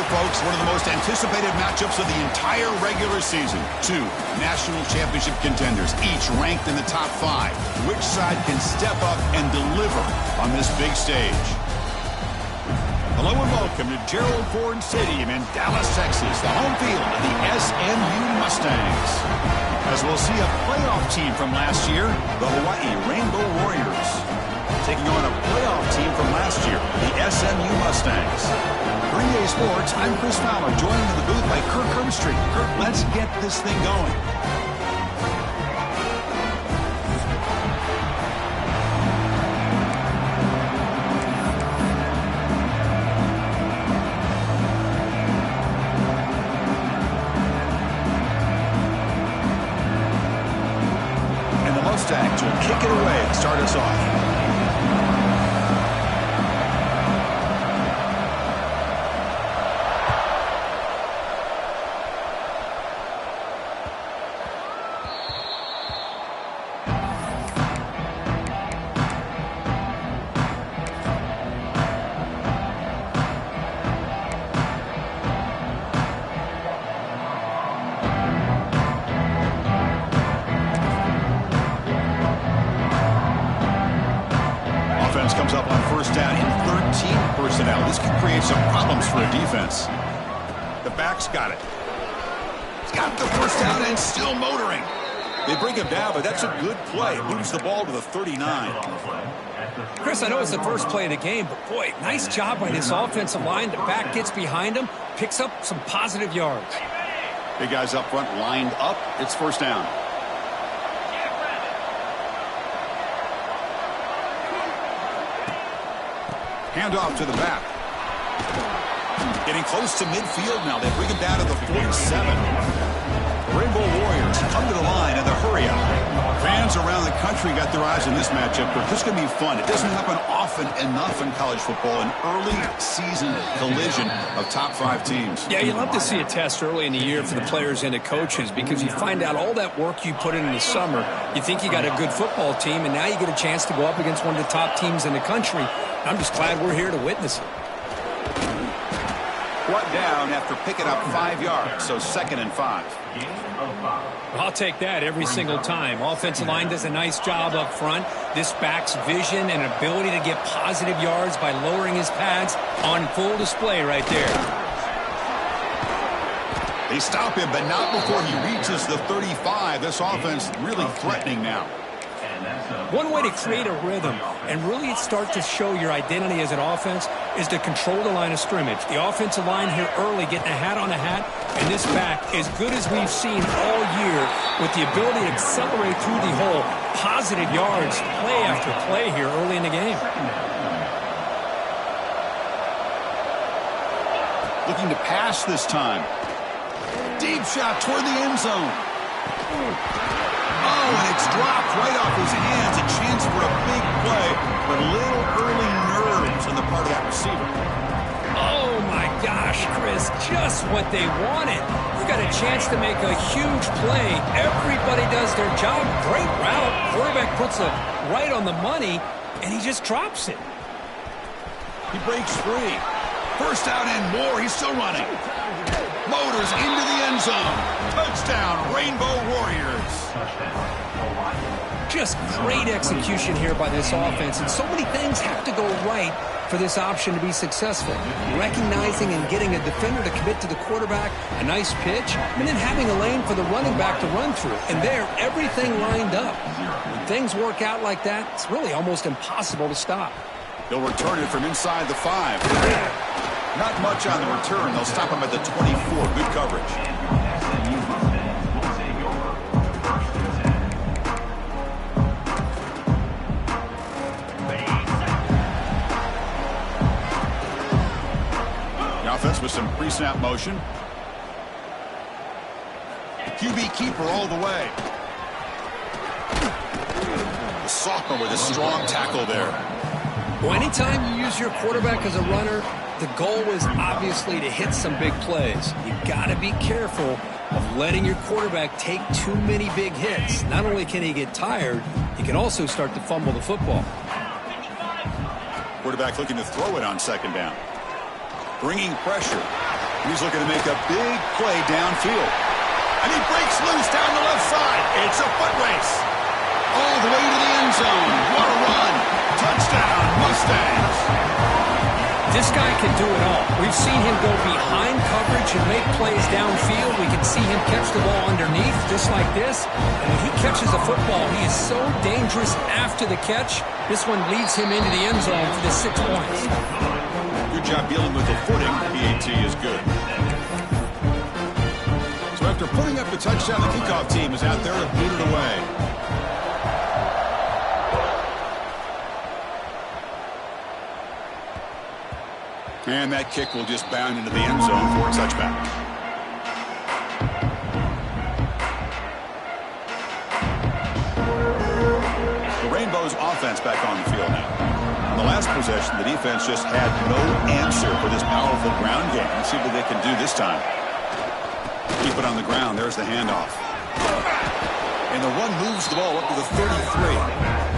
folks, one of the most anticipated matchups of the entire regular season. Two national championship contenders, each ranked in the top 5. Which side can step up and deliver on this big stage? Hello and welcome to Gerald Ford Stadium in Dallas, Texas, the home field of the SMU Mustangs. As we'll see a playoff team from last year, the Hawaii Rainbow Warriors, taking on a playoff team from last year, the SMU Mustangs. Green Day Sports, I'm Chris Fowler, joined in the booth by Kirk Herbstreit. Kirk, let's get this thing going. Mustangs will kick it away and start us off. Comes up on first down in 13 personnel. This could create some problems for a defense. The back's got it. He's got the first down and still motoring. They bring him down, but that's a good play. Moves the ball to the 39. Chris, I know it's the first play of the game, but boy, nice job by this offensive line. The back gets behind him, picks up some positive yards. Big guys up front lined up. It's first down. Handoff to the back. Getting close to midfield now. They bring him down to the 47. Rainbow Warriors come to the line in the hurry up. Fans around the country got their eyes on this matchup, but this is going to be fun. It doesn't happen often enough in college football, an early season collision of top 5 teams. Yeah, you love to see a test early in the year for the players and the coaches because you find out all that work you put in the summer. You think you got a good football team, and now you get a chance to go up against one of the top teams in the country. I'm just glad we're here to witness it. Brought down after picking up 5 yards, so 2nd and 5. I'll take that every single time. Offensive line does a nice job up front. This back's vision and ability to get positive yards by lowering his pads on full display right there. They stop him, but not before he reaches the 35. This offense really threatening now. One way to create a rhythm and really start to show your identity as an offense is to control the line of scrimmage. The offensive line here early getting a hat on a hat, and this back, as good as we've seen all year, with the ability to accelerate through the hole, positive yards, play after play here early in the game. Looking to pass this time. Deep shot toward the end zone. Oh, and it's dropped right off his hands. A chance for a big play, but a little early nerves on the part of that receiver. Oh, my gosh, Chris, just what they wanted. You got a chance to make a huge play. Everybody does their job. Great route. Quarterback puts it right on the money, and he just drops it. He breaks free. First down and more. He's still running. Motors into the end zone. Touchdown, Rainbow Warriors. Just great execution here by this offense, and so many things have to go right for this option to be successful. Recognizing and getting a defender to commit to the quarterback, a nice pitch, and then having a lane for the running back to run through. And there, everything lined up. When things work out like that, it's really almost impossible to stop. They'll return it from inside the 5. Not much on the return. They'll stop him at the 24. Good coverage. The offense with some pre-snap motion. QB keeper all the way. The sophomore with a strong tackle there. Well, anytime you use your quarterback as a runner, the goal is obviously to hit some big plays. You've got to be careful of letting your quarterback take too many big hits. Not only can he get tired, he can also start to fumble the football. Quarterback looking to throw it on 2nd down. Bringing pressure. He's looking to make a big play downfield. And he breaks loose down the left side. It's a foot race. All the way to the end zone. What a run. Touchdown, Mustangs. This guy can do it all. We've seen him go behind coverage and make plays downfield. We can see him catch the ball underneath, just like this. And when he catches a football, he is so dangerous after the catch. This one leads him into the end zone for the 6 points. Good job dealing with the footing. PAT is good. So after putting up the touchdown, the kickoff team is out there to boot it away. And that kick will just bound into the end zone for a touchback. The Rainbows offense back on the field now. On the last possession, the defense just had no answer for this powerful ground game. Let's see what they can do this time. Keep it on the ground. There's the handoff. And the run moves the ball up to the 33.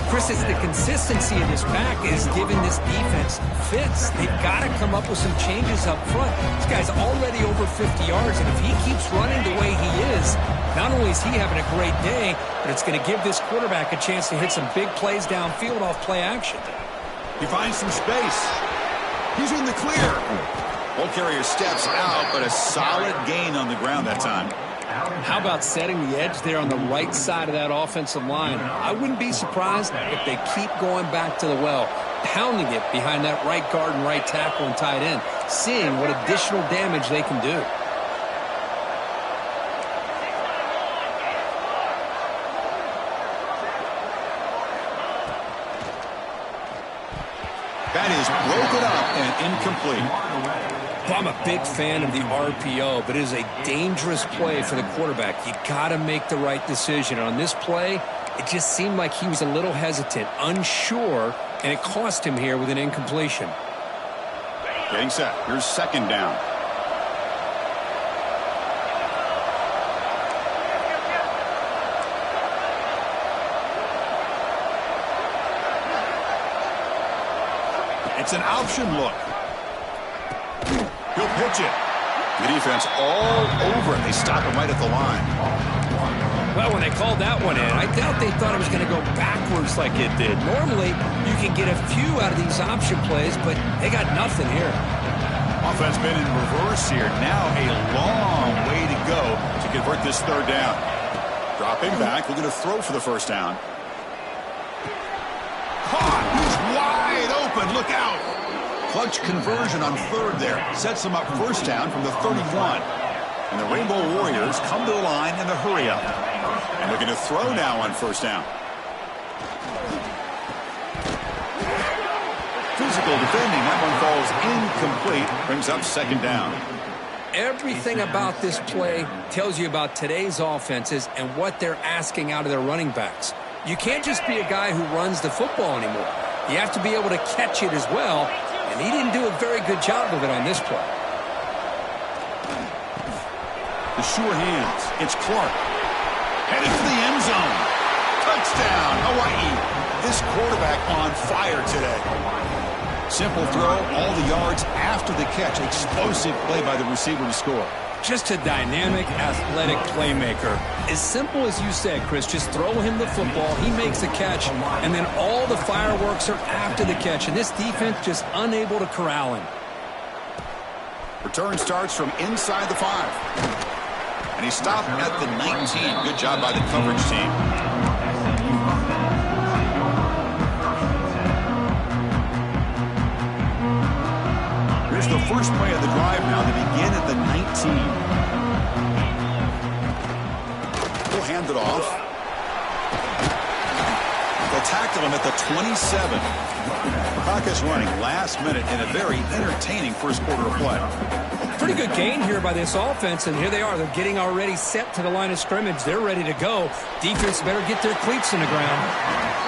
Chris, it's the consistency of this back is giving this defense fits. They've got to come up with some changes up front. This guy's already over 50 yards, and if he keeps running the way he is, not only is he having a great day, but it's going to give this quarterback a chance to hit some big plays downfield off play action. He finds some space. He's in the clear. Ball carrier steps out, but a solid gain on the ground that time. How about setting the edge there on the right side of that offensive line? I wouldn't be surprised if they keep going back to the well, pounding it behind that right guard and right tackle and tight end, seeing what additional damage they can do. That is broken up and incomplete. I'm a big fan of the RPO, but it is a dangerous play for the quarterback. You got to make the right decision. On this play, it just seemed like he was a little hesitant, unsure, and it cost him here with an incompletion. Getting set. Here's second down. It's an option look. He'll pitch it. The defense all over it. They stop him right at the line. Well, when they called that one in, I doubt they thought it was going to go backwards like it did. Normally, you can get a few out of these option plays, but they got nothing here. Offense been in reverse here. Now a long way to go to convert this third down. Dropping back. We're going to throw for the first down. Caught. He's wide open. Look out. Clutch conversion on third there. Sets them up first down from the 31. And the Rainbow Warriors come to the line in the hurry up. And looking to throw now on first down. Physical defending. That one falls incomplete. Brings up second down. Everything about this play tells you about today's offenses and what they're asking out of their running backs. You can't just be a guy who runs the football anymore. You have to be able to catch it as well. And he didn't do a very good job of it on this play. The sure hands. It's Clark. Headed to the end zone. Touchdown, Hawaii. This quarterback on fire today. Simple throw, all the yards after the catch. Explosive play by the receiver to score. Just a dynamic, athletic playmaker. As simple as you said, Chris, just throw him the football, he makes the catch, and then all the fireworks are after the catch, and this defense just unable to corral him. Return starts from inside the 5. And he stopped at the 19. Good job by the coverage team. Here's the first play of the drive now. They begin at the 19. We'll hand it off. They'll tackle him at the 27. Clock is running last minute in a very entertaining first quarter of play. Pretty good gain here by this offense, and here they are. They're getting already set to the line of scrimmage. They're ready to go. Defense better get their cleats in the ground.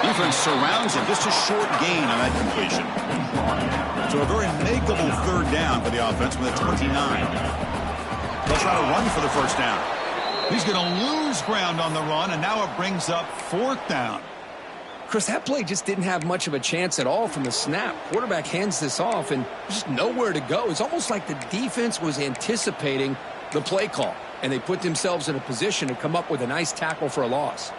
Defense surrounds him. Just a short gain on that completion. So a very makeable third down for the offense with a 29. They'll try to run for the first down. He's going to lose ground on the run, and now it brings up fourth down. Chris, that play just didn't have much of a chance at all from the snap. Quarterback hands this off and just nowhere to go. It's almost like the defense was anticipating the play call, and they put themselves in a position to come up with a nice tackle for a loss.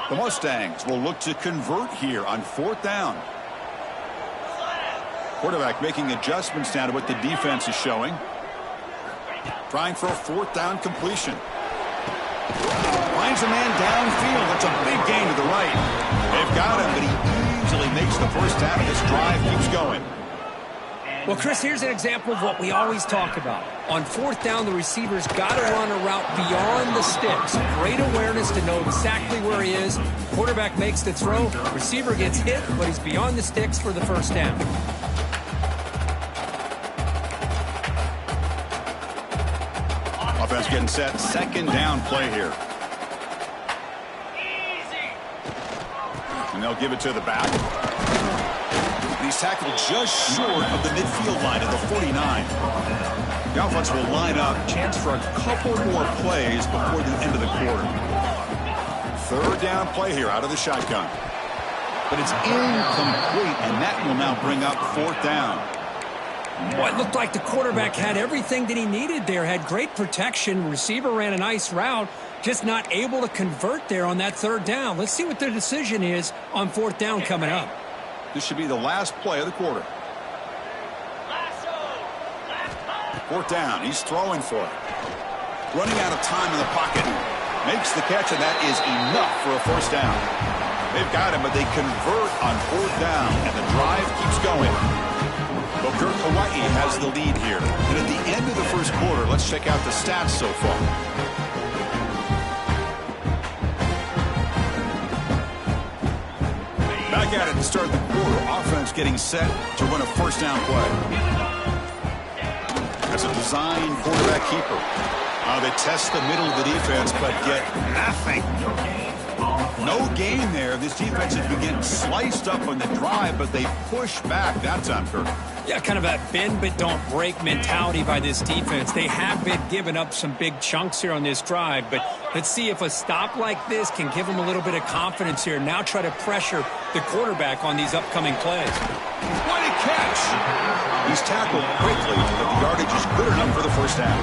The Mustangs will look to convert here on 4th down. Quarterback making adjustments down to what the defense is showing. Trying for a 4th down completion. Finds a man downfield. That's a big gain to the right. They've got him, but he easily makes the first down, and this drive keeps going. Well, Chris, here's an example of what we always talk about. On 4th down, the receiver's got to run a route beyond the sticks. Great awareness to know exactly where he is. Quarterback makes the throw. Receiver gets hit, but he's beyond the sticks for the first down. Offense getting set. 2nd down play here. And they'll give it to the back. He's tackled just short of the midfield line at the 49. The offense will line up. Chance for a couple more plays before the end of the quarter. 3rd down play here out of the shotgun. But it's incomplete, and that will now bring up 4th down. Boy, it looked like the quarterback had everything that he needed there. Had great protection. Receiver ran a nice route. Just not able to convert there on that 3rd down. Let's see what their decision is on 4th down coming up. This should be the last play of the quarter. 4th down. He's throwing for it. Running out of time in the pocket. Makes the catch, and that is enough for a first down. They've got him, but they convert on 4th down, and the drive keeps going. Booker, Hawaii has the lead here. And at the end of the first quarter, let's check out the stats so far. Back at it to start the quarter. Offense getting set to run a first down play. That's a design quarterback keeper. They test the middle of the defense, but get nothing. No gain there. This defense has been getting sliced up on the drive, but they push back that time, Kirk. Yeah, kind of that bend but don't break mentality by this defense. They have been giving up some big chunks here on this drive, but let's see if a stop like this can give them a little bit of confidence here. Now try to pressure the quarterback on these upcoming plays. What a catch! He's tackled quickly, but the yardage is good enough for the first down.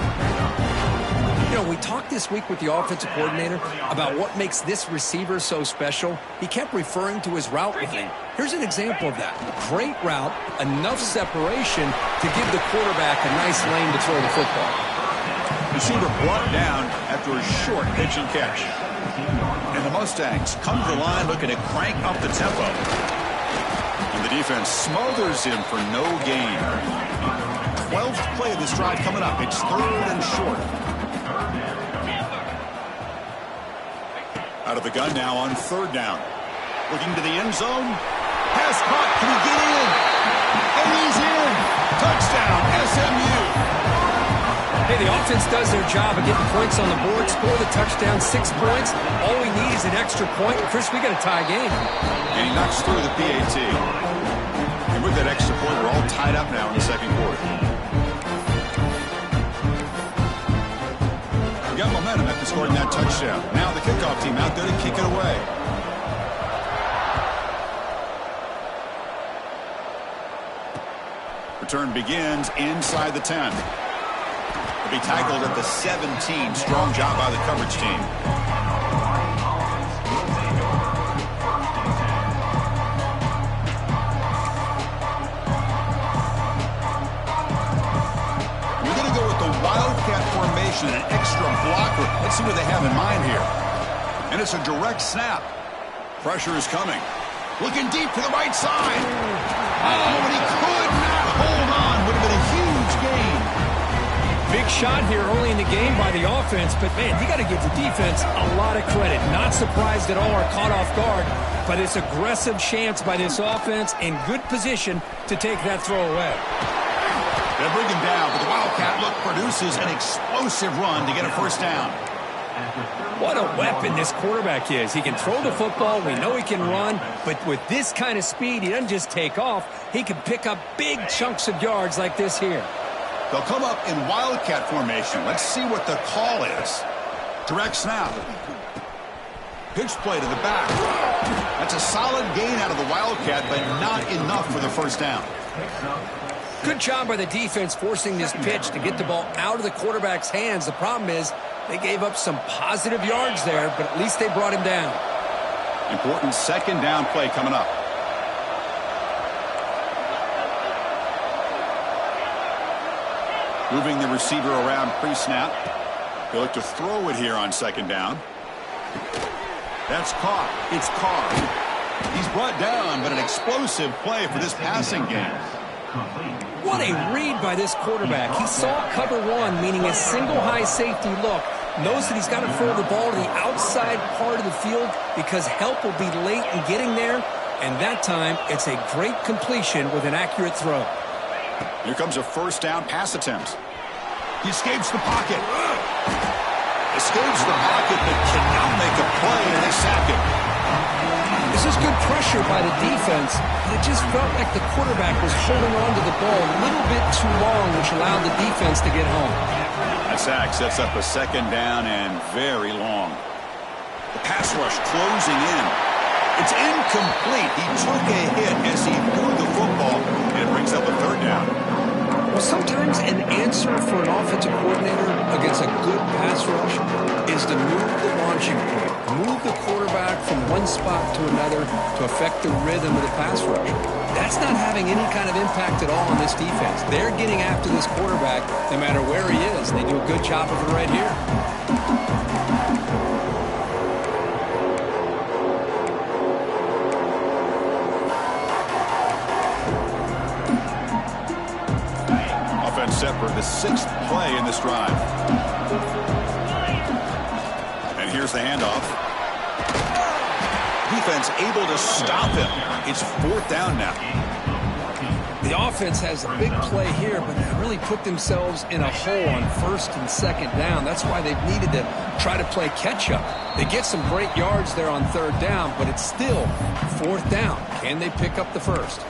You know, we talked this week with the offensive coordinator about what makes this receiver so special. He kept referring to his route running. Here's an example of that. Great route, enough separation to give the quarterback a nice lane to throw the football. Receiver brought down after a short pitch and catch. And the Mustangs come to the line looking to crank up the tempo. And the defense smothers him for no gain. 12th play of this drive coming up. It's 3rd and short. Out of the gun now on 3rd down. Looking to the end zone. Pass caught. Can he get in? And he's in. Touchdown, SMU. Hey, the offense does their job of getting points on the board. Score the touchdown, 6 points. All we need is an extra point. Chris, we got a tie game. And he knocks through the PAT. And with that extra point, we're all tied up now in the second quarter. Got momentum after scoring that touchdown. Now the kickoff team out there to kick it away. Return begins inside the 10. They'll be tackled at the 17. Strong job by the coverage team. An extra blocker. Let's see what they have in mind here. And it's a direct snap. Pressure is coming. Looking deep to the right side. Oh, and he could not hold on. Would have been a huge gain. Big shot here early in the game by the offense, but man, you got to give the defense a lot of credit. Not surprised at all or caught off guard by this aggressive chance by this offense in good position to take that throw away. They bring him down, but the Wildcat look produces an explosive run to get a first down. What a weapon this quarterback is. He can throw the football. We know he can run, but with this kind of speed, he doesn't just take off. He can pick up big chunks of yards like this here. They'll come up in Wildcat formation. Let's see what the call is. Direct snap. Pitch play to the back. That's a solid gain out of the Wildcat, but not enough for the first down. Good job by the defense forcing this pitch to get the ball out of the quarterback's hands. The problem is they gave up some positive yards there, but at least they brought him down. Important second down play coming up. Moving the receiver around pre-snap. He'll look to throw it here on second down. That's caught. It's Carr. He's brought down, but an explosive play for this passing game. What a read by this quarterback. He saw cover one, meaning a single high safety look. Knows that he's got to throw the ball to the outside part of the field because help will be late in getting there. And that time, it's a great completion with an accurate throw. Here comes a first down pass attempt. He escapes the pocket. Escapes the pocket, but cannot make a play, and they sack him. This is good pressure by the defense, but it just felt like the quarterback was holding on to the ball a little bit too long, which allowed the defense to get home. That sack sets up a second down and very long. The pass rush closing in. It's incomplete. He took a hit as he threw the football, and it brings up a third down. Well, sometimes an answer for an offensive coordinator against a good pass rush is to move the launching point, move the quarterback from one spot to another to affect the rhythm of the pass rush. That's not having any kind of impact at all on this defense. They're getting after this quarterback no matter where he is. They do a good job of it right here. Set for the sixth play in this drive. And here's the handoff. Defense able to stop him. It's fourth down now. The offense has a big play here, but they really put themselves in a hole on first and second down. That's why they've needed to try to play catch-up. They get some great yards there on third down, but it's still fourth down. Can they pick up the first?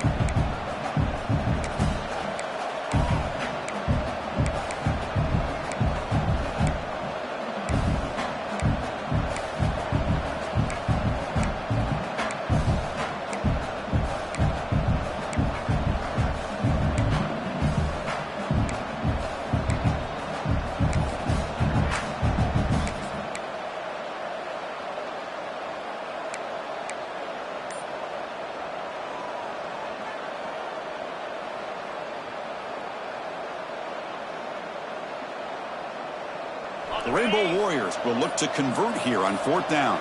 The Rainbow Warriors will look to convert here on fourth down.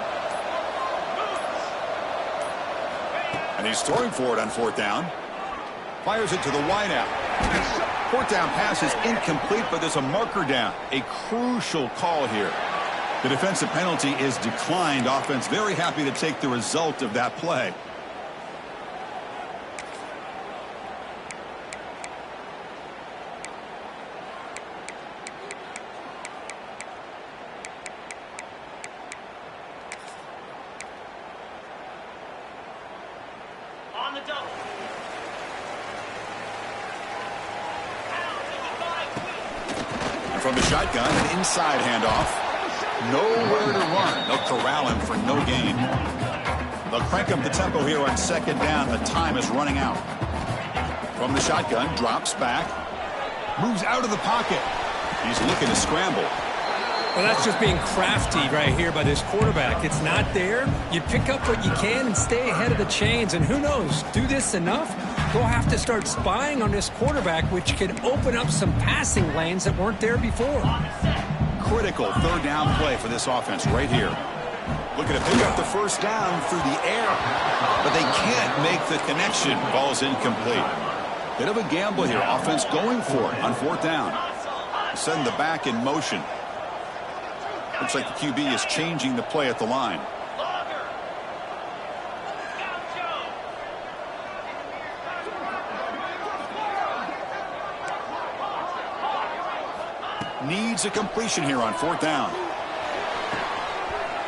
And he's throwing for it on fourth down. Fires it to the wideout. Fourth down pass is incomplete, but there's a marker down. A crucial call here. The defensive penalty is declined. Offense very happy to take the result of that play. From the shotgun, an inside handoff. Nowhere to run. They'll corral him for no gain. They'll crank up the tempo here on second down. The time is running out. From the shotgun, drops back. Moves out of the pocket. He's looking to scramble. Well, that's just being crafty right here by this quarterback. It's not there. You pick up what you can and stay ahead of the chains. And who knows, do this enough, we'll have to start spying on this quarterback, which could open up some passing lanes that weren't there before. Critical third down play for this offense right here. Looking to pick up the first down through the air, but they can't make the connection. Ball's incomplete. Bit of a gamble here. Offense going for it on fourth down. Send the back in motion. Looks like the QB is changing the play at the line. Needs a completion here on fourth down.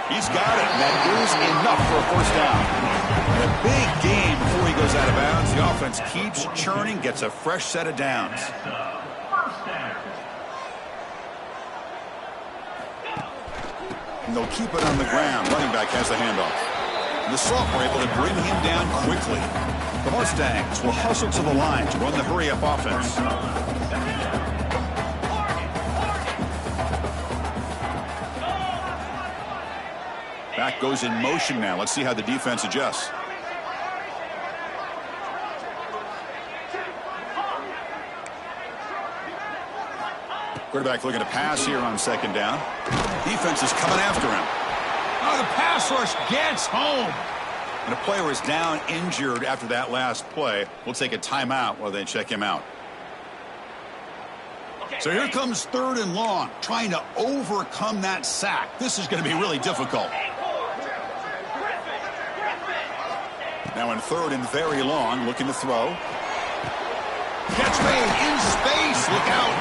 He's got it. That is enough for a first down. And a big gain before he goes out of bounds. The offense keeps churning, gets a fresh set of downs. And they'll keep it on the ground. Running back has the handoff. And the sophomore able to bring him down quickly. The Mustangs will hustle to the line to run the hurry-up offense. Back goes in motion now. Let's see how the defense adjusts. Quarterback looking to pass here on second down. Defense is coming after him. Oh, the pass rush gets home. And a player is down injured after that last play. We'll take a timeout while they check him out. So here comes 3rd and long, trying to overcome that sack. This is going to be really difficult. Now in 3rd and very long, looking to throw. Catch made in space. Look out.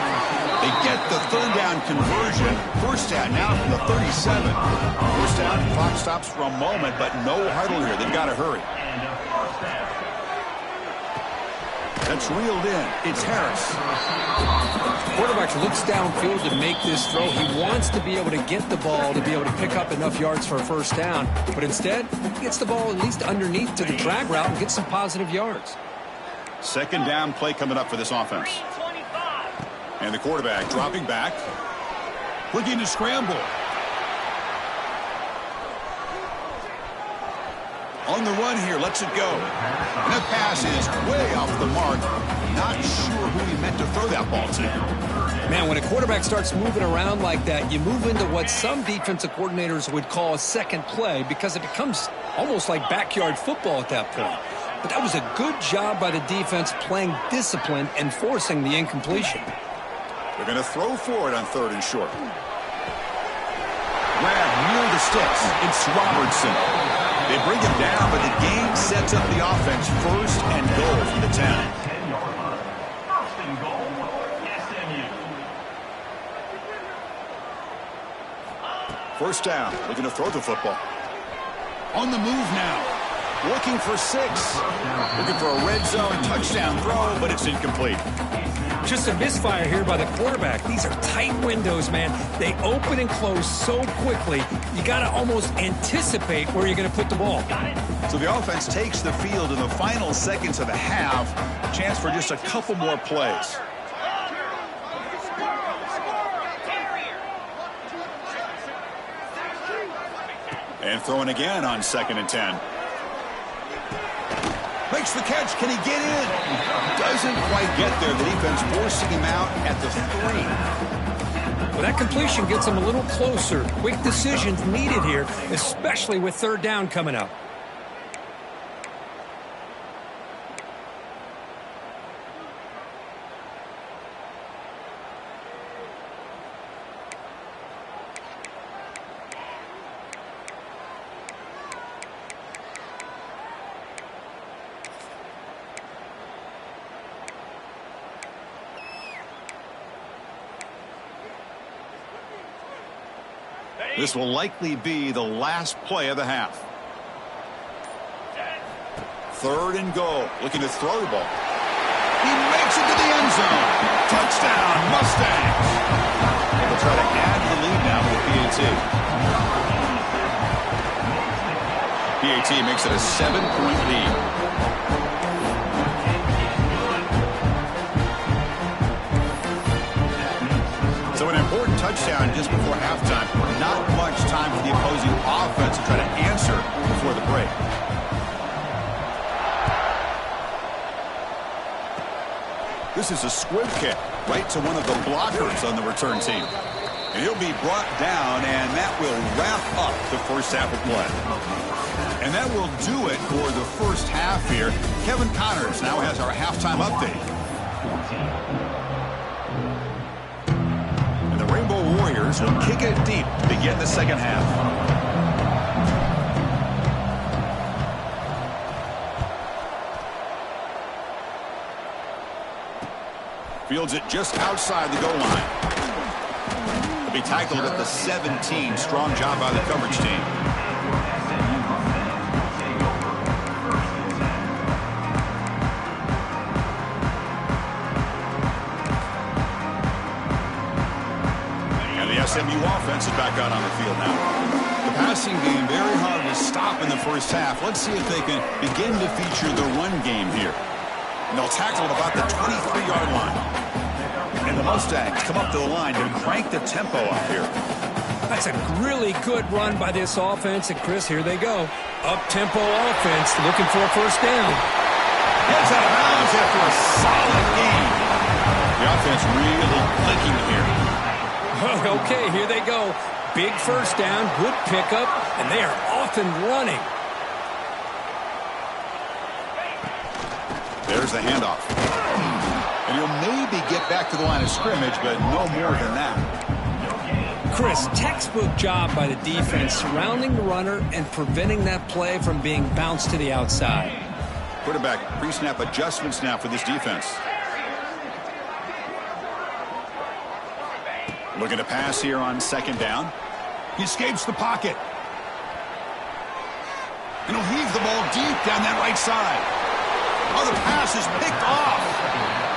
They get the 3rd down conversion. 1st down now from the 37. 1st down, clock stops for a moment, but no huddle here. They've got to hurry. That's reeled in. It's Harris. Quarterback looks downfield to make this throw. He wants to be able to get the ball to be able to pick up enough yards for a 1st down. But instead, he gets the ball at least underneath to the drag route and gets some positive yards. 2nd down play coming up for this offense. And the quarterback dropping back. Looking to scramble. On the run here, lets it go. And that pass is way off the mark. Not sure who he meant to throw that ball to. Man, when a quarterback starts moving around like that, you move into what some defensive coordinators would call a second play because it becomes almost like backyard football at that point. But that was a good job by the defense playing discipline and forcing the incompletion. They're going to throw for it on 3rd and short. Grab near the sticks. It's Robertson. They bring him down, but the game sets up the offense. 1st and goal from the 10. First down. Looking to throw the football. On the move now. Looking for 6. Looking for a red zone touchdown throw, but it's incomplete. Just a misfire here by the quarterback. These are tight windows, man. They open and close so quickly, you got to almost anticipate where you're going to put the ball. So the offense takes the field in the final seconds of the half. Chance for just a couple more plays. And throwing again on 2nd and 10. Makes the catch. Can he get in? Doesn't quite get there. The defense forcing him out at the 3. Well, that completion gets him a little closer. Quick decisions needed here, especially with 3rd down coming up. This will likely be the last play of the half. 3rd and goal. Looking to throw the ball. He makes it to the end zone. Touchdown, Mustangs. They'll try to add the lead now with PAT. PAT makes it a 7-point lead. So an important touchdown just before halftime. Not much time for the opposing offense to try to answer before the break. This is a squib kick right to one of the blockers on the return team. And he'll be brought down, and that will wrap up the 1st half of play. And that will do it for the 1st half here. Kevin Connors now has our halftime update. Rainbow Warriors will kick it deep to begin the 2nd half. Fields it just outside the goal line. He'll be tackled at the 17. Strong job by the coverage team. The SMU offense is back out on the field now. The passing game very hard to stop in the first half. Let's see if they can begin to feature the run game here. And they'll tackle at about the 23-yard line. And the Mustangs come up to the line to crank the tempo up here. That's a really good run by this offense. And, Chris, here they go. Up-tempo offense looking for a first down. Gets out of bounds after a solid gain. The offense really clicking here. Okay, here they go. Big first down, good pickup, and they are off and running. There's the handoff. And he'll maybe get back to the line of scrimmage, but no more than that. Chris, textbook job by the defense surrounding the runner and preventing that play from being bounced to the outside. Quarterback pre-snap adjustments now for this defense. Looking to pass here on second down. He escapes the pocket. And he'll heave the ball deep down that right side. Oh, the pass is picked off.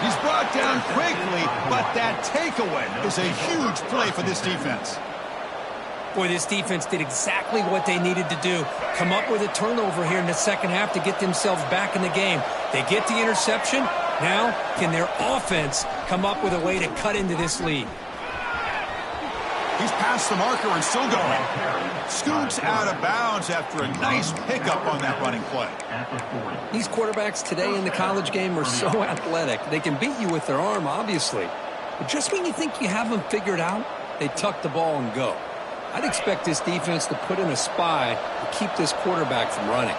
He's brought down quickly, but that takeaway is a huge play for this defense. Boy, this defense did exactly what they needed to do. Come up with a turnover here in the second half to get themselves back in the game. They get the interception. Now, can their offense come up with a way to cut into this lead? He's past the marker and still going. Scoots out of bounds after a nice pickup on that running play. These quarterbacks today in the college game are so athletic. They can beat you with their arm, obviously. But just when you think you have them figured out, they tuck the ball and go. I'd expect this defense to put in a spy to keep this quarterback from running.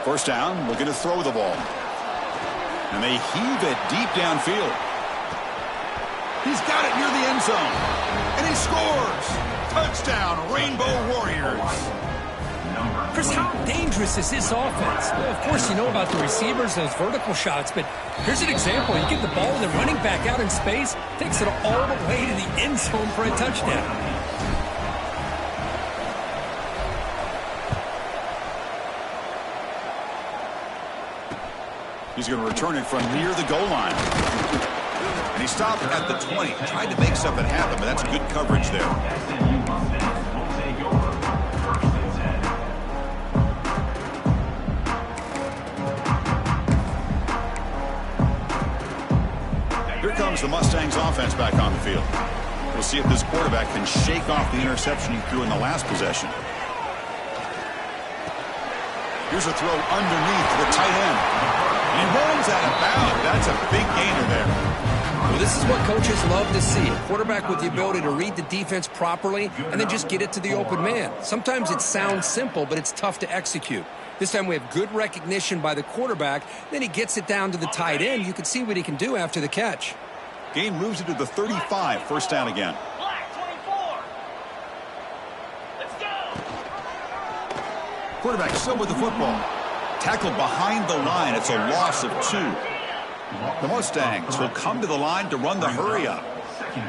First down, looking to throw the ball. And they heave it deep downfield. He's got it near the end zone. And he scores. Touchdown, Rainbow Warriors. Chris, how dangerous is this offense? Well, of course, you know about the receivers, those vertical shots, but here's an example. You get the ball and the running back out in space, takes it all the way to the end zone for a touchdown. He's going to return it from near the goal line. And he stopped at the 20. Tried to make something happen, but that's good coverage there. Here comes the Mustangs offense back on the field. We'll see if this quarterback can shake off the interception he threw in the last possession. Here's a throw underneath the tight end. He rolls out of bounds. That's a big gainer there. Well, this is what coaches love to see. A quarterback with the ability to read the defense properly and then just get it to the open man. Sometimes it sounds simple, but it's tough to execute. This time we have good recognition by the quarterback. Then he gets it down to the tight end. You can see what he can do after the catch. Gain moves it to the 35. First down again. Quarterback still with the football. Tackled behind the line. It's a loss of 2. The Mustangs will come to the line to run the hurry up.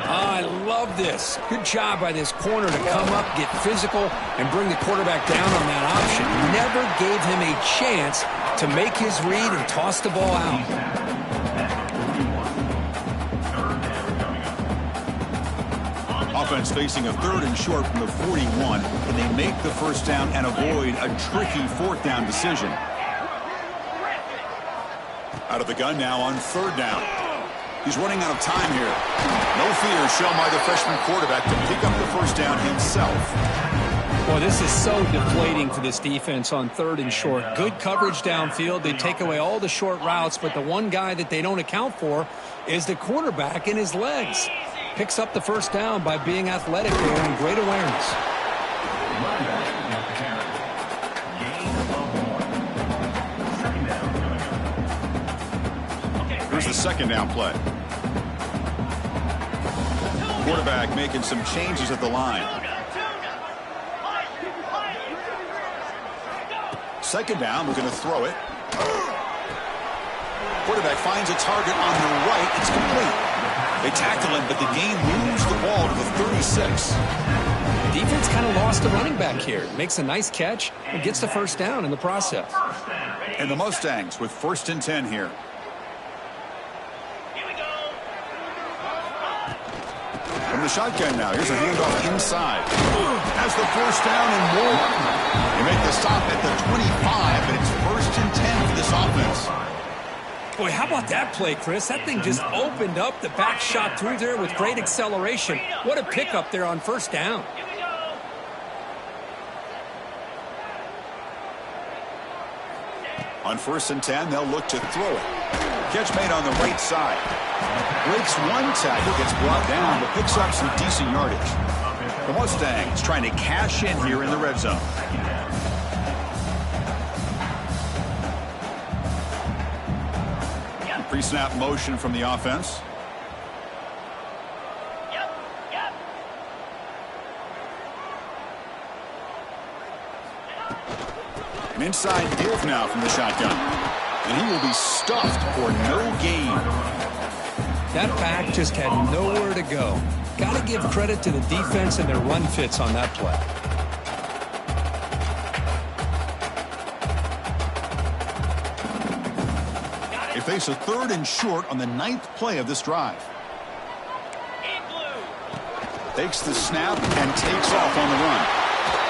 I love this. Good job by this corner to come up, get physical, and bring the quarterback down on that option. Never gave him a chance to make his read and toss the ball out. Offense facing a 3rd and short from the 41. Can they make the first down and avoid a tricky 4th down decision? Out of the gun now on 3rd down. He's running out of time here. No fear shown by the freshman quarterback to pick up the first down himself. Well, this is so deflating for this defense on 3rd and short. Good coverage downfield. They take away all the short routes, but the one guy that they don't account for is the quarterback and his legs. Picks up the first down by being athletic there and great awareness. Here's the second down play. Quarterback making some changes at the line. Second down, we're going to throw it. Quarterback finds a target on the right. It's complete. They tackle him, but the game moves the ball to the 36. Defense lost a running back here. Makes a nice catch and gets the first down in the process. And the Mustangs with 1st and 10 here. From the shotgun now, here's a handoff inside. Has the first down and more. They make the stop at the 25, and it's 1st and 10 for this offense. Boy, how about that play, Chris? That thing just opened up. The back shot through there with great acceleration. What a pickup there on first down. On 1st and 10, they'll look to throw it. Catch made on the right side. Breaks one tackle, gets brought down, but picks up some decent yardage. The Mustangs trying to cash in here in the red zone. Pre-snap motion from the offense. An inside give now from the shotgun. And he will be stuffed for no gain. That back just had nowhere to go. Got to give credit to the defense and their run fits on that play. They face a 3rd and short on the 9th play of this drive. Takes the snap and takes off on the run.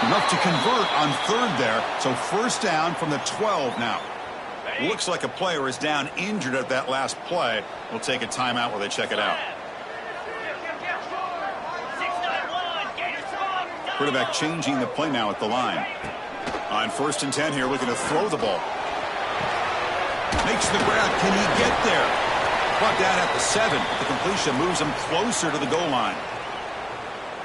Enough to convert on 3rd there, so first down from the 12 now. Looks like a player is down injured at that last play. We'll take a timeout while they check it out. Quarterback changing the play now at the line. On 1st and 10 here, looking to throw the ball. Makes the grab. Can he get there? Brought down at the 7. The completion moves him closer to the goal line.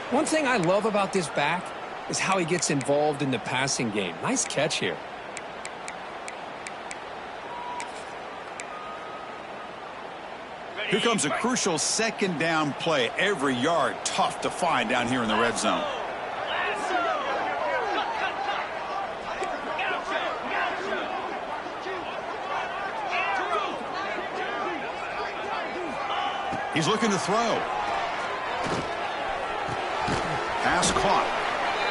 One thing I love about this back is how he gets involved in the passing game. Nice catch here. Here comes a crucial 2nd down play. Every yard tough to find down here in the red zone. He's looking to throw. Pass caught.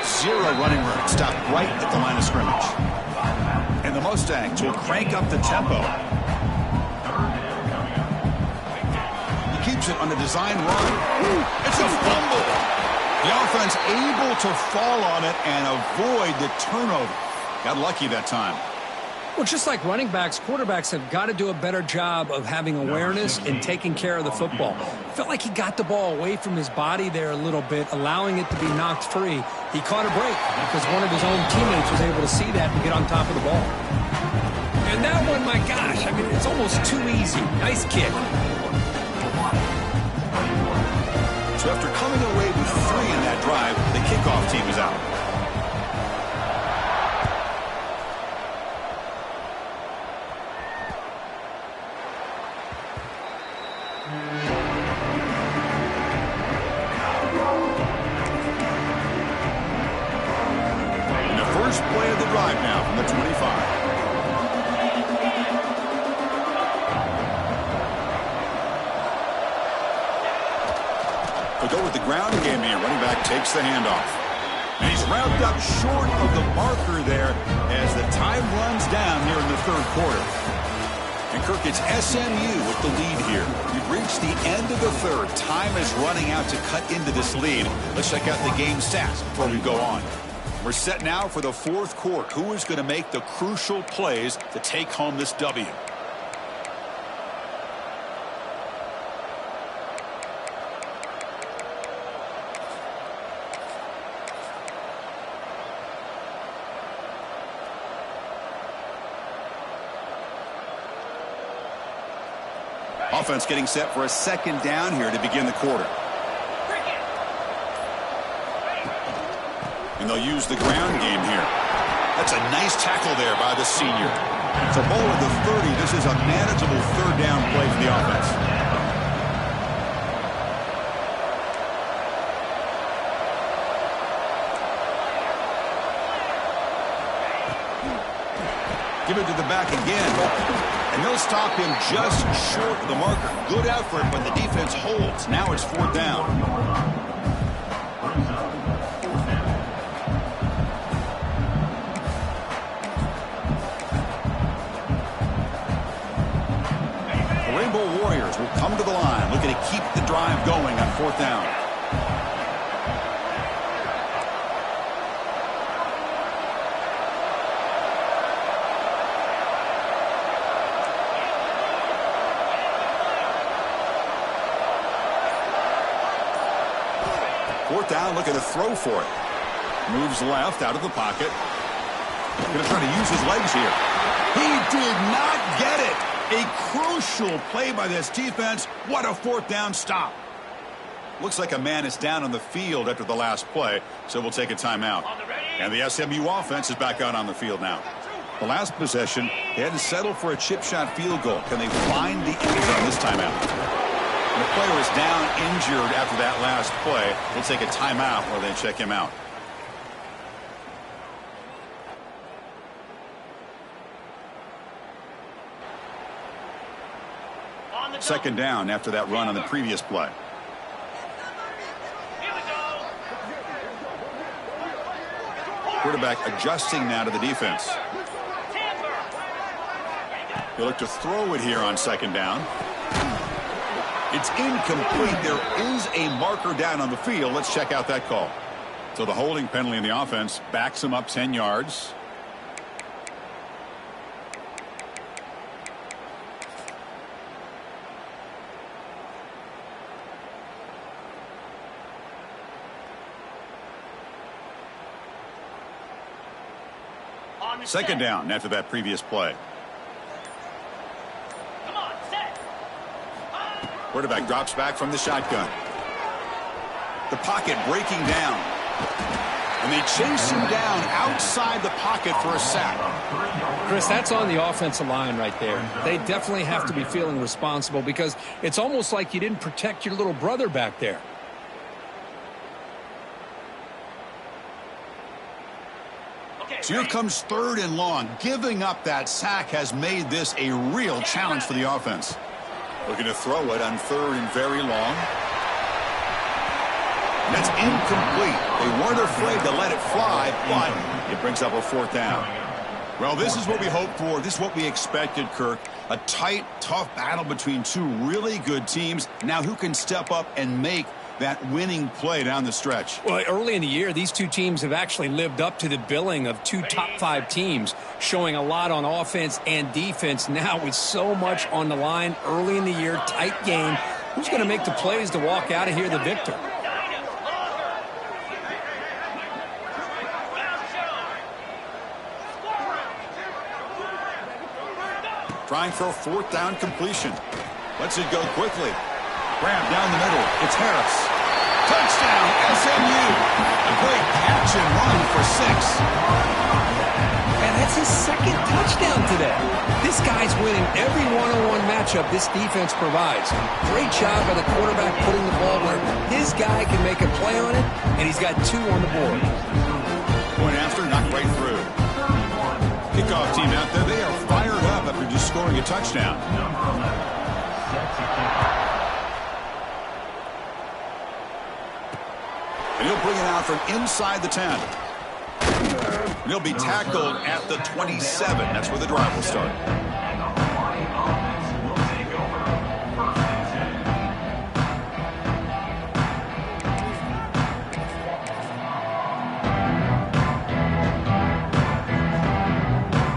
0 running room. Stopped right at the line of scrimmage. And the Mustangs will crank up the tempo. He keeps it on the design run. It's a fumble. The offense able to fall on it and avoid the turnover. Got lucky that time. Well, just like running backs, quarterbacks have got to do a better job of having awareness and taking care of the football. Felt like he got the ball away from his body there a little bit, allowing it to be knocked free. He caught a break because one of his own teammates was able to see that and get on top of the ball. And that one, my gosh, I mean, it's almost too easy. Nice kick. So after coming away with 3 in that drive, the kickoff team is out. First play of the drive now from the 25. They'll go with the ground game here. Running back takes the handoff. And he's rounded up short of the marker there as the time runs down here in the 3rd quarter. And Kirk, it's SMU with the lead here. We've reached the end of the 3rd. Time is running out to cut into this lead. Let's check out the game stats before we go on. We're set now for the 4th quarter. Who is going to make the crucial plays to take home this W? Offense getting set for a 2nd down here to begin the quarter. And they'll use the ground game here. That's a nice tackle there by the senior. It's a ball at the 30. This is a manageable 3rd down play for the offense. Give it to the back again. And they'll stop him just short of the marker. Good effort, but the defense holds. Now it's 4th down. 4th down. Fourth down, looking to throw for it. Moves left out of the pocket. Going to try to use his legs here. He did not get it. A crucial play by this defense. What a 4th down stop. Looks like a man is down on the field after the last play, so we'll take a timeout. And the SMU offense is back out on the field now. The last possession, they had to settle for a chip shot field goal. Can they find the end zone this timeout? The player is down injured after that last play. We'll take a timeout while they check him out. Second down after that run on the previous play. Quarterback adjusting now to the defense. He'll look to throw it here on second down. It's incomplete. There is a marker down on the field. Let's check out that call. So the holding penalty in the offense backs him up 10 yards. Second down after that previous play. Quarterback drops back from the shotgun. The pocket breaking down. And they chase him down outside the pocket for a sack. Chris, that's on the offensive line right there. They definitely have to be feeling responsible because it's almost like you didn't protect your little brother back there. So here comes 3rd and long. Giving up that sack has made this a real challenge for the offense. Looking to throw it on 3rd and very long. That's incomplete. They weren't afraid to let it fly, but it brings up a 4th down. Well, this is what we hoped for. This is what we expected, Kirk. A tight, tough battle between two really good teams. Now who can step up and make that winning play down the stretch? Well, early in the year, these two teams have actually lived up to the billing of two top 5 teams, showing a lot on offense and defense. Now with so much on the line early in the year, tight game, who's going to make the plays to walk out of here the victor? Trying for a 4th down completion. Lets it go quickly. Grab down the middle. It's Harris. Touchdown, SMU. A great catch and run for 6. And that's his 2nd touchdown today. This guy's winning every one-on-one matchup this defense provides. Great job by the quarterback putting the ball where his guy can make a play on it, and he's got 2 on the board. Point after, knocked right through. Kickoff team out there, they are fired up after just scoring a touchdown. And he'll bring it out from inside the 10. And he'll be tackled at the 27. That's where the drive will start.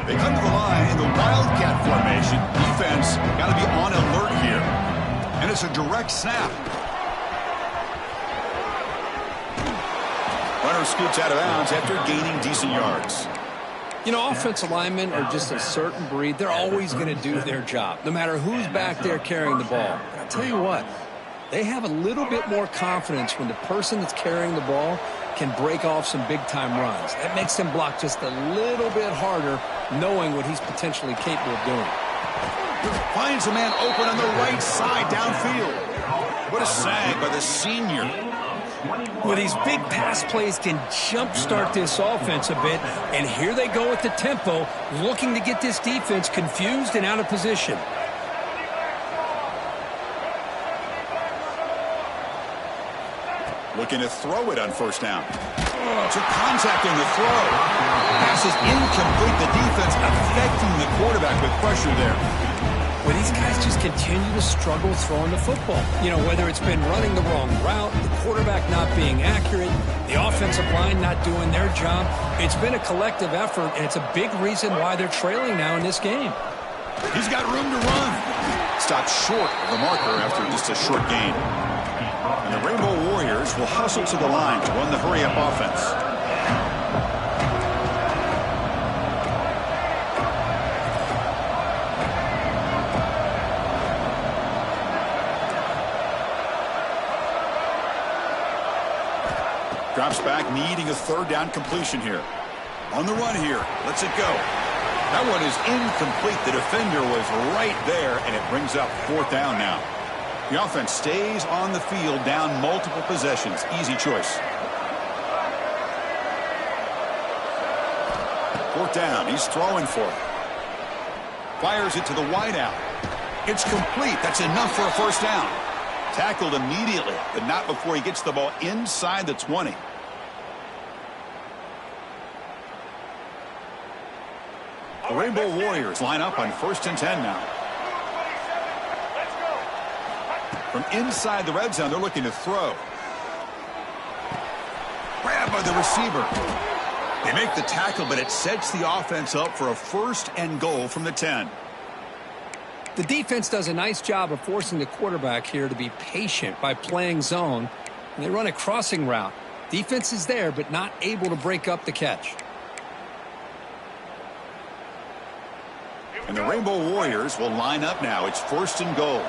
They come to the line in the Wildcat formation. Defense got to be on alert here. And it's a direct snap. Runner scoots out of bounds after gaining decent yards. You know, offensive linemen are just a certain breed. They're always going to do their job, no matter who's back there carrying the ball. But I'll tell you what, they have a little bit more confidence when the person that's carrying the ball can break off some big-time runs. That makes them block just a little bit harder, knowing what he's potentially capable of doing. Finds a man open on the right side downfield. What a sag by the senior. Well, these big pass plays can jumpstart this offense a bit, and here they go with the tempo, looking to get this defense confused and out of position. Looking to throw it on 1st down. Took contact in the throw. Pass is incomplete. The defense affecting the quarterback with pressure there. Well, these guys just continue to struggle throwing the football. You know, whether it's been running the wrong route, the quarterback not being accurate, the offensive line not doing their job. It's been a collective effort, and it's a big reason why they're trailing now in this game. He's got room to run. Stopped short of the marker after just a short gain. And the Rainbow Warriors will hustle to the line to run the hurry-up offense. Drops back, needing a third down completion here. On the run here. Lets it go. That one is incomplete. The defender was right there, and it brings up fourth down now. The offense stays on the field, down multiple possessions. Easy choice. Fourth down. He's throwing for it. Fires it to the wideout. It's complete. That's enough for a first down. Tackled immediately, but not before he gets the ball inside the 20. The Rainbow Warriors line up on 1st and 10 now. From inside the red zone, they're looking to throw. Grab by the receiver. They make the tackle, but it sets the offense up for a 1st and goal from the 10. The defense does a nice job of forcing the quarterback here to be patient by playing zone. And they run a crossing route. Defense is there, but not able to break up the catch. And the Rainbow Warriors will line up now. It's 1st and goal.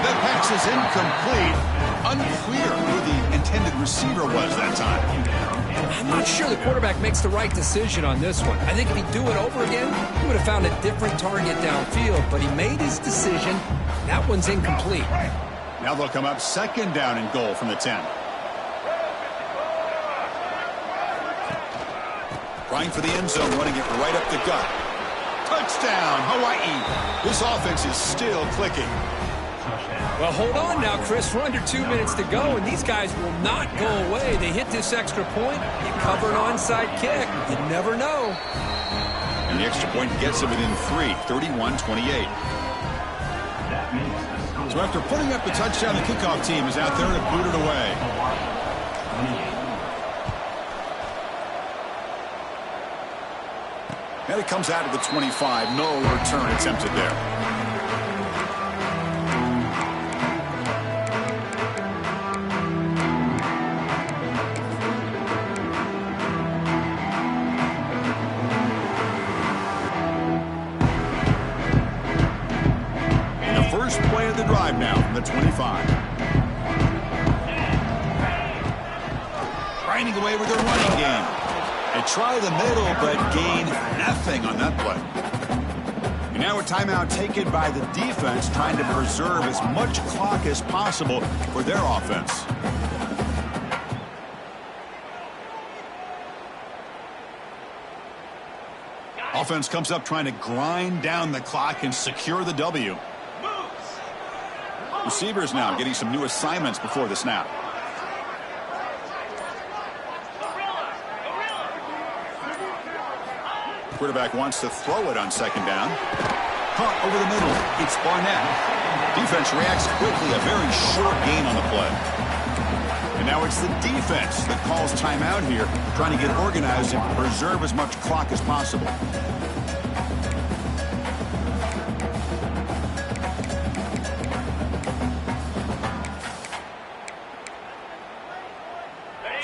That pass is incomplete. Unclear who the intended receiver was that time. I'm not sure the quarterback makes the right decision on this one. I think if he'd do it over again, he would have found a different target downfield, but he made his decision. That one's incomplete. Now they'll come up 2nd down and goal from the 10. Trying for the end zone, running it right up the gut. Touchdown, Hawaii. This offense is still clicking. Well, hold on now, Chris. We're under 2 minutes to go, and these guys will not go away. They hit this extra point. You cover an onside kick. You never know. And the extra point gets it within 3, 31-28. So after putting up the touchdown, the kickoff team is out there to boot it away. And it comes out of the 25. No return attempted there. And the first play of the drive now from the 25. Grinding away with their running game. They try the middle, but gain nothing on that play. And now a timeout taken by the defense, trying to preserve as much clock as possible for their offense. Offense comes up trying to grind down the clock and secure the W. Receivers now getting some new assignments before the snap. Quarterback wants to throw it on 2nd down. Caught over the middle. It's Barnett. Defense reacts quickly. A very short gain on the play. And now it's the defense that calls timeout here, trying to get organized and preserve as much clock as possible.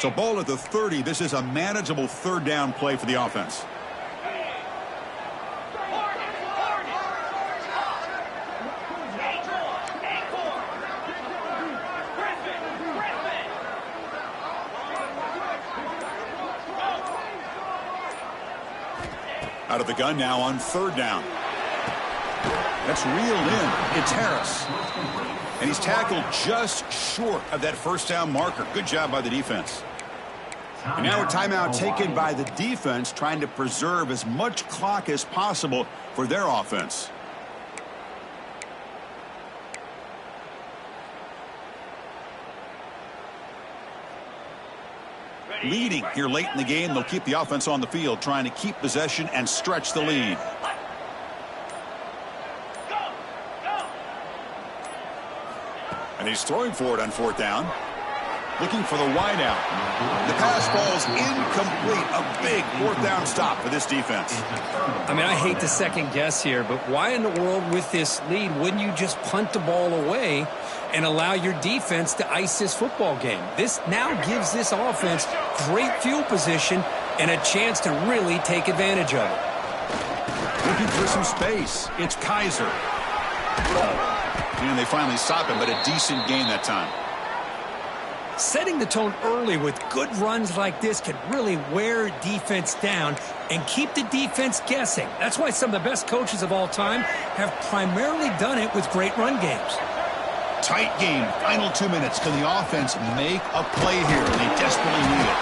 So ball at the 30. This is a manageable 3rd down play for the offense. Out of the gun now on 3rd down. That's reeled in. It's Harris. And he's tackled just short of that 1st down marker. Good job by the defense. And now a timeout taken by the defense, trying to preserve as much clock as possible for their offense. Leading here late in the game, they'll keep the offense on the field, trying to keep possession and stretch the lead. And he's throwing for it on 4th down. Looking for the wide out. The pass falls incomplete. A big 4th down stop for this defense. I mean, I hate to second guess here, but why in the world with this lead wouldn't you just punt the ball away and allow your defense to ice this football game? This now gives this offense great field position and a chance to really take advantage of it. Looking for some space. It's Kaiser. And they finally stop him, but a decent gain that time. Setting the tone early with good runs like this can really wear defense down and keep the defense guessing. That's why some of the best coaches of all time have primarily done it with great run games. Tight game, final 2 minutes. Can the offense make a play here? They desperately need it.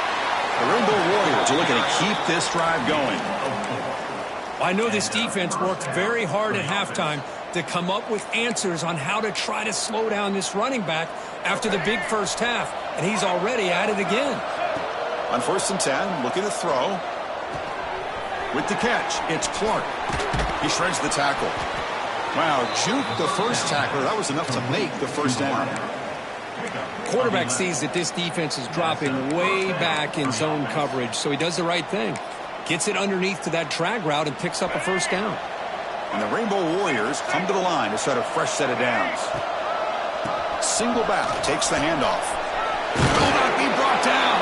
The Rainbow Warriors are looking to keep this drive going. I know this defense worked very hard at halftime to come up with answers on how to try to slow down this running back after the big first half, and he's already at it again. On 1st and 10, looking to throw. With the catch, it's Clark. He shreds the tackle. Wow, juke the first tackler. That was enough to make the 1st down. Quarterback sees that this defense is dropping way back in zone coverage, so he does the right thing. Gets it underneath to that drag route and picks up a 1st down. And the Rainbow Warriors come to the line to set a fresh set of downs. Single back takes the handoff. Will not be brought down.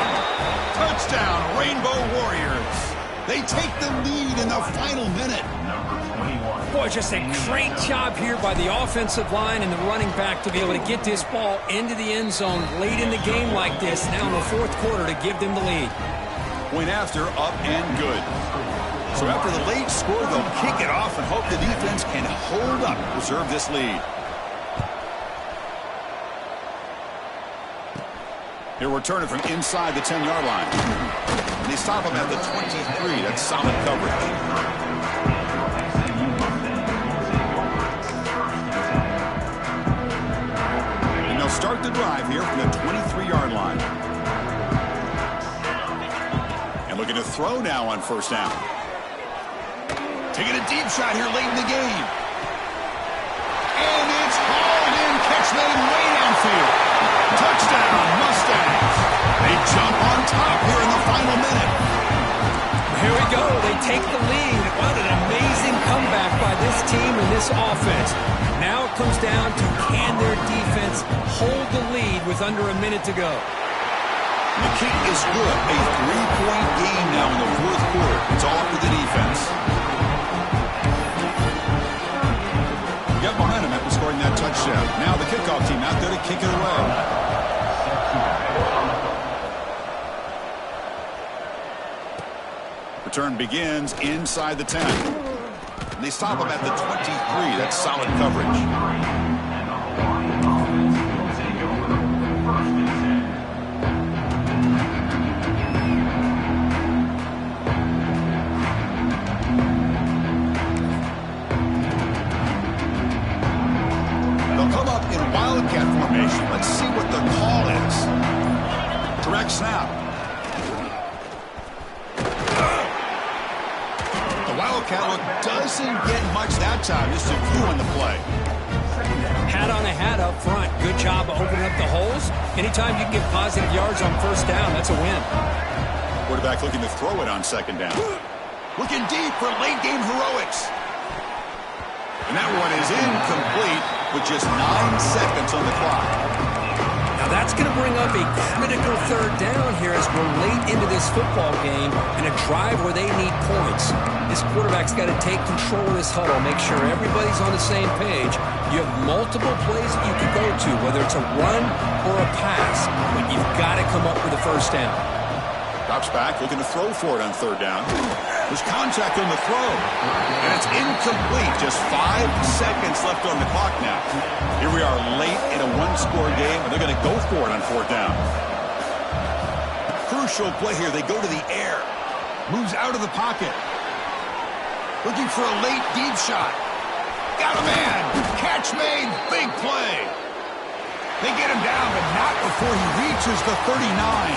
Touchdown, Rainbow Warriors. They take the lead in the final minute. Boy, just a great job here by the offensive line and the running back to be able to get this ball into the end zone late in the game like this, now in the 4th quarter, to give them the lead. Point after, up and good. So after the late score, they'll kick it off and hope the defense can hold up and preserve this lead. He'll return it from inside the 10-yard line. And they stop him at the 23. That's solid coverage. And they'll start the drive here from the 23-yard line. And looking to throw now on 1st down. Taking a deep shot here late in the game. And it's hauled in. Catch made way downfield. Touchdown, Mustangs. They jump on top here in the final minute. Here we go. They take the lead. What an amazing comeback by this team and this offense. Now it comes down to can their defense hold the lead with under a minute to go. The kick is good. A 3-point game now in the 4th quarter. It's all for the defense. Got momentum after scoring that touchdown. Now the kickoff team out there to kick it away. Return begins inside the 10. And they stop him at the 23. That's solid coverage. Wildcat formation. Let's see what the call is. Direct snap. The Wildcat look doesn't get much that time. Just a few on the play. Hat on a hat up front. Good job of opening up the holes. Anytime you can get positive yards on 1st down, that's a win. Quarterback looking to throw it on 2nd down. Looking deep for late game heroics. And that one is incomplete with just 9 seconds on the clock. Now that's going to bring up a critical 3rd down here as we're late into this football game and a drive where they need points. This quarterback's got to take control of this huddle, make sure everybody's on the same page. You have multiple plays that you can go to, whether it's a run or a pass, but you've got to come up with a 1st down. Drops back, looking to throw for it on 3rd down. There's contact on the throw. And it's incomplete. Just 5 seconds left on the clock now. Here we are late in a 1-score game, and they're going to go for it on 4th down. Crucial play here. They go to the air. Moves out of the pocket. Looking for a late deep shot. Got a man. Catch made. Big play. They get him down, but not before he reaches the 39.